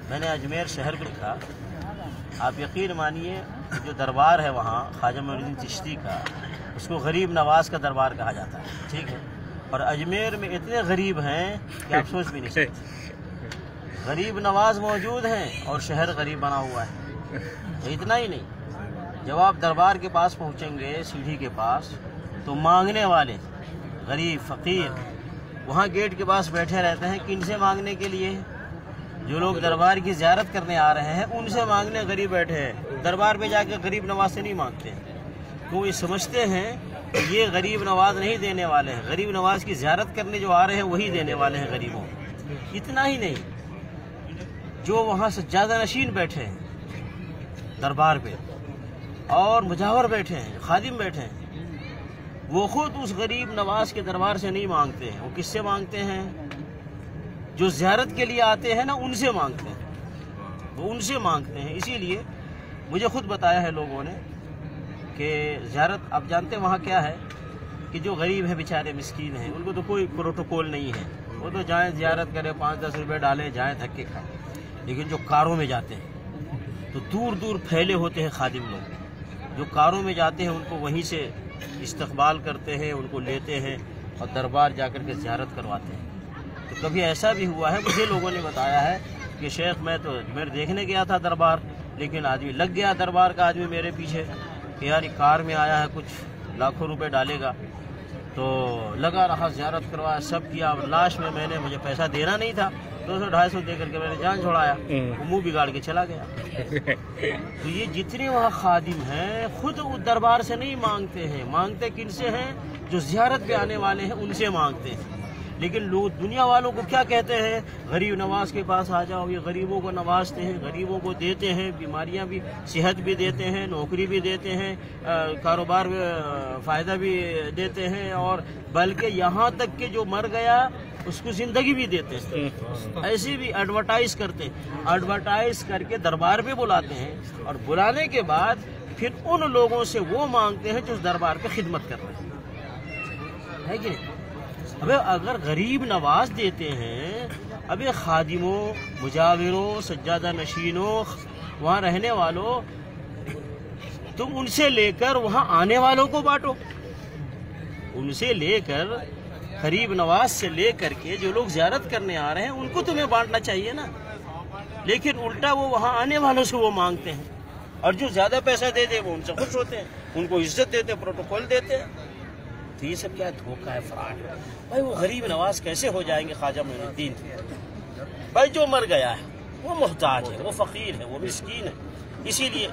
میں نے اجمیر شہر میں دیکھا، آپ یقین مانیے جو دربار ہے وہاں خواجہ معین الدین چشتی کا، اس کو غریب نواز کا دربار کہا جاتا ہے، ٹھیک ہے؟ اور اجمیر میں اتنے غریب ہیں کہ آپ سوچ بھی نہیں سکتے، غریب نواز موجود ہیں اور شہر غریب بنا ہوا ہے۔ اتنا ہی نہیں، جب آپ دربار کے پاس پہنچیں گے سیڑھی کے پاس تو مانگنے والے غریب فقیر وہاں گیٹ کے پاس بیٹھے رہتے ہیں۔ کن سے مانگنے کے لیے؟ جو لوگ دربار کی زیارت کرنے آ رہے ہیں ان سے مانگنے غریب بیٹھے ہیں، دربار پہ جا کے غریب نواز سے نہیں مانگتے ہیں، کیوں یہ سمجھتے ہیں کہ یہ غریب نواز نہیں دینے والے ہیں، غریب نواز کی زیارت کرنے جو آ رہے ہیں وہی دینے والے ہیں غریبوں۔ اتنا ہی نہیں، جو وہاں سجادہ نشین بیٹھے ہیں دربار پہ اور مجاور بیٹھے ہیں، خادم بیٹھے ہیں، وہ خود اس غریب نواز کے دربار سے نہیں مانگتے ہیں، وہ کس سے مانگتے ہیں؟ جو زیارت کے لیے آتے ہیں نا ان سے مانگتے ہیں، وہ ان سے مانگتے ہیں۔ اسی لیے مجھے خود بتایا ہے لوگوں نے کہ زیارت، آپ جانتے ہیں وہاں کیا ہے کہ جو غریب ہیں بیچارے مسکین ہیں ان کو تو کوئی پروٹوکول نہیں ہے، وہ تو جائیں زیارت کریں، 5-10 روپے ڈالیں، جائیں دھکے کھائیں۔ لیکن جو کاروں میں جاتے ہیں تو دور دور پھیلے ہوتے ہیں خادم لوگ، جو کاروں میں جاتے ہیں ان کو وہیں سے استقبال کرتے ہیں، ان کو لیتے ہیں اور دربار جا کر کے زیارت کرواتے ہیں۔ تو کبھی ایسا بھی ہوا ہے، مجھے لوگوں نے بتایا ہے کہ شیخ میں تو اجمیر دیکھنے گیا تھا دربار، لیکن آدمی لگ گیا دربار کا آدمی میرے پیچھے کہ یار یہ کار میں آیا ہے، کچھ لاکھوں روپے ڈالے گا، تو لگا رہا زیارت کروایا، سب کیا، اور لاسٹ میں نے مجھے پیسہ دینا نہیں تھا، 200-250 دے کر کے میں نے جان چھوڑایا، وہ منہ بگاڑ کے چلا گیا۔ تو یہ جتنے وہاں خادم ہیں خود دربار سے نہیں مانگتے ہیں، مانگتے کن سے ہیں؟ جو زیارت پہ آنے والے ہیں ان سے مانگتے ہیں۔ لیکن لوگ دنیا والوں کو کیا کہتے ہیں؟ غریب نواز کے پاس آ جاؤ، یہ غریبوں کو نوازتے ہیں، غریبوں کو دیتے ہیں، بیماریاں بھی، صحت بھی دیتے ہیں، نوکری بھی دیتے ہیں، کاروبار میں فائدہ بھی دیتے ہیں، اور بلکہ یہاں تک کہ جو مر گیا اس کو زندگی بھی دیتے ہیں۔ ایسی بھی ایڈورٹائز کرتے ہیں، ایڈورٹائز کر کے دربار پہ بلاتے ہیں، اور بلانے کے بعد پھر ان لوگوں سے وہ مانگتے ہیں جو اس دربار پہ خدمت کر رہے ہیں، ہے کہ نہیں؟ اب اگر غریب نواز دیتے ہیں، اب خادموں، مجاوروں، سجادہ نشینوں، وہاں رہنے والوں، تم ان سے لے کر وہاں آنے والوں کو بانٹو، ان سے لے کر غریب نواز سے لے کر کے جو لوگ زیارت کرنے آ رہے ہیں ان کو تمہیں بانٹنا چاہیے نا، لیکن الٹا وہ وہاں آنے والوں سے وہ مانگتے ہیں، اور جو زیادہ پیسہ دے دے وہ ان سے خوش ہوتے ہیں، ان کو عزت دیتے ہیں، پروٹوکول دیتے ہیں۔ تو یہ سب کیا دھوکہ ہے، فراڈ ہے بھائی۔ وہ غریب نواز کیسے ہو جائیں گے خواجہ معین الدین بھائی؟ جو مر گیا ہے وہ محتاج ہے، وہ فقیر ہے، وہ مسکین ہے، اسی لیے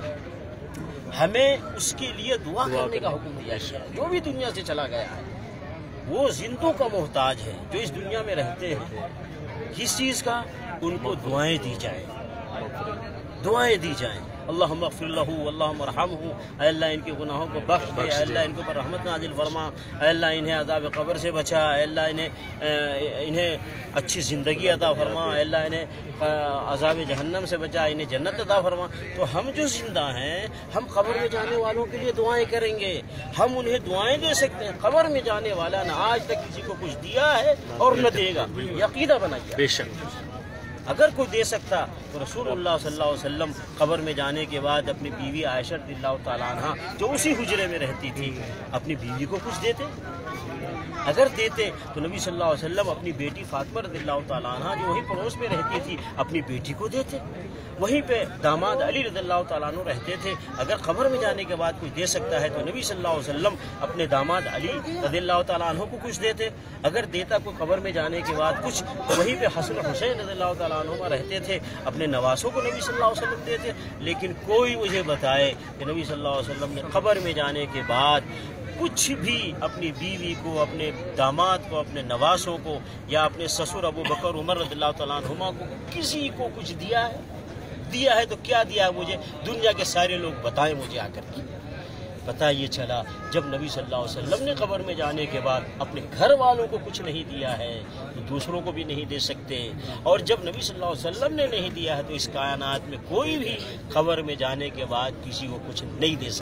ہمیں اس کے لیے دعا کرنے کا حکم دیا ہے۔ جو بھی دنیا سے چلا گیا ہے وہ زندوں کا محتاج ہے، جو اس دنیا میں رہتے ہیں کس چیز کا؟ ان کو دعائیں دی جائیں، دعائیں دی جائیں۔ اللہم اغفر لہ، اللہم ارحمہ، اے اللہ ان کے گناہوں کو بخش دے، اے اللہ ان کے اوپر رحمت نازل فرما، اے اللہ انہیں عذاب قبر سے بچا، اے اللہ انہیں اچھی زندگی عطا فرما، اے اللہ انہیں عذاب جہنم سے بچا، انہیں جنت عطا فرما۔ تو ہم جو زندہ ہیں ہم قبر میں جانے والوں کے لیے دعائیں کریں گے، ہم انہیں دعائیں دے سکتے ہیں۔ قبر میں جانے والا نہ آج تک کسی کو کچھ دیا ہے اور نہ دے گا، یہ عقیدہ بنائیے۔ بے شک اگر کوئی دے سکتا تو رسول اللہ صلی اللہ علیہ وسلم قبر میں جانے کے بعد اپنی بیوی عائشہ رضی اللہ تعالیٰ عنہ جو اسی حجرے میں رہتی تھی اپنی بیوی کو کچھ دیتے؟ اگر دیتے تو نبی صلی اللہ علیہ وسلم اپنی بیٹی فاطمہ رضی اللہ تعالیٰ عنہ جو وہیں پڑوس میں رہتی تھی اپنی بیٹی کو دیتے، وہیں پہ داماد علی رضی اللہ تعالیٰ عنہ رہتے تھے۔ اگر قبر میں جانے کے بعد کوئی دے سکتا ہے تو نبی صلی اللہ علیہ وسلم اپنے داماد علی رضی اللہ تعالیٰ عنہ کو کچھ دیتے۔ اگر دیتا کوئی قبر میں جانے کے بعد کچھ تو وہیں پہ حسن حسین رضی اللہ تعالیٰ عنہ رہتے تھے، اپنے نواسوں کو نبی صلی اللہ علیہ وسلم دیتے۔ لیکن کوئی مجھے بتائے کہ نبی صلی اللہ علیہ وسلم نے قبر میں جانے کے بعد کچھ بھی اپنی بیوی کو، اپنے داماد کو، اپنے نواسوں کو، یا اپنے سسر ابو بکر عمر رضی اللہ تعالیٰ عنہما کو کسی کو کچھ دیا ہے؟ دیا ہے تو کیا دیا ہے؟ مجھے دنیا کے سارے لوگ بتائیں مجھے آ کر کے۔ پتہ یہ چلا جب نبی صلی اللہ علیہ وسلم نے قبر میں جانے کے بعد اپنے گھر والوں کو کچھ نہیں دیا ہے تو دوسروں کو بھی نہیں دے سکتے، اور جب نبی صلی اللہ علیہ وسلم نے نہیں دیا ہے تو اس کائنات میں کوئی بھی قبر میں جانے کے بعد کسی کو کچھ نہیں دے سکتا۔